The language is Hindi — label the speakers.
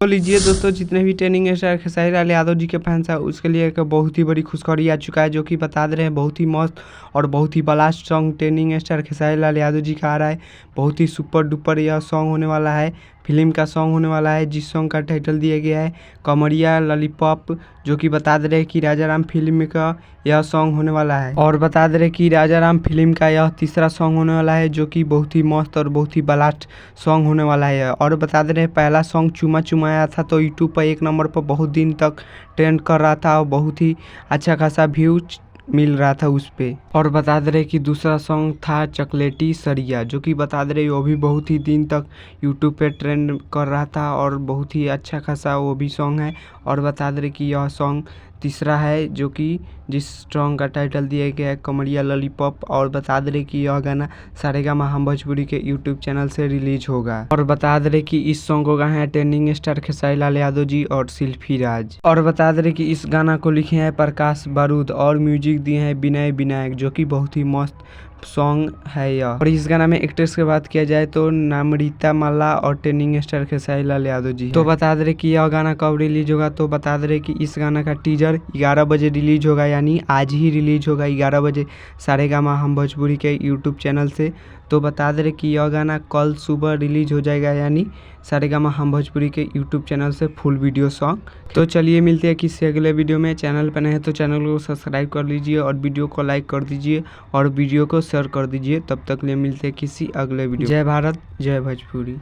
Speaker 1: तो लीजिए दोस्तों, जितने भी ट्रेनिंग स्टार खेसारी लाल यादव जी के फैंस हैं उसके लिए एक बहुत ही बड़ी खुशखबरी आ चुका है, जो कि बता दे रहे हैं बहुत ही मस्त और बहुत ही blast song trending star Khesari Lal Yadav ji का आ रहा है। बहुत ही सुपर डुपर यह सॉन्ग होने वाला है, फिल्म का सॉन्ग होने वाला है, जिस सॉन्ग का टाइटल दिया गया है कमरिया लॉलीपॉप, जो कि बता दे रहे हैं कि राजा राम फिल्म का यह सॉन्ग होने वाला है। और बता दे रहे कि राजा राम फिल्म का यह तीसरा सॉन्ग होने वाला है, जो कि बहुत ही मस्त और बहुत ही ब्लास्ट सॉन्ग होने वाला है। और बता दे रहे पहला सॉन्ग चुमा चुमा आया था तो यूट्यूब पर 1 नंबर पर बहुत दिन तक ट्रेंड कर रहा था और बहुत ही अच्छा खासा व्यूज मिल रहा था उस पे। और बता दे रहे कि दूसरा सॉन्ग था चॉकलेटी सरिया, जो कि बता दे रहे वो भी बहुत ही दिन तक यूट्यूब पे ट्रेंड कर रहा था और बहुत ही अच्छा खासा वो भी सॉन्ग है। और बता दे रहे कि यह सॉन्ग तीसरा है, जो कि जिस सॉन्ग का टाइटल दिया गया है कमरिया लॉलीपॉप। और बता दे रहे कि यह गाना सारेगामा हम भोजपुरी के यूट्यूब चैनल से रिलीज होगा। और बता दे रहे कि इस सॉन्ग को गाए हैं ट्रेंडिंग स्टार खेसारी लाल यादव जी और शिल्पी राज। और बता दे रहे कि इस गाना को लिखे हैं प्रकाश बारूद और म्यूजिक दिए हैं विनय विनायक, जो कि बहुत ही मस्त सॉन्ग है यह। और इस गाना में एक्ट्रेस की बात किया जाए तो नम्रता मल्ला और ट्रेंडिंग स्टार खेसारी लाल यादव जी। तो बता दे रहे कि यह गाना कब रिलीज होगा, तो बता दे रहे कि इस गाना का टीजर 11 बजे रिलीज होगा, यानी आज ही रिलीज होगा 11 बजे सारेगामा हम भोजपुरी के यूट्यूब चैनल से। तो बता दे रहे कि यह गाना कल सुबह रिलीज हो जाएगा, यानी सारेगामा हम भोजपुरी के यूट्यूब चैनल से फुल वीडियो सॉन्ग। तो चलिए मिलते हैं किसी अगले वीडियो में। चैनल पर नए हैं तो चैनल को सब्सक्राइब कर लीजिए और वीडियो को लाइक कर दीजिए और वीडियो को शेयर कर दीजिए। तब तक लिए मिलते हैं किसी अगले वीडियो। जय भारत, जय भोजपुरी।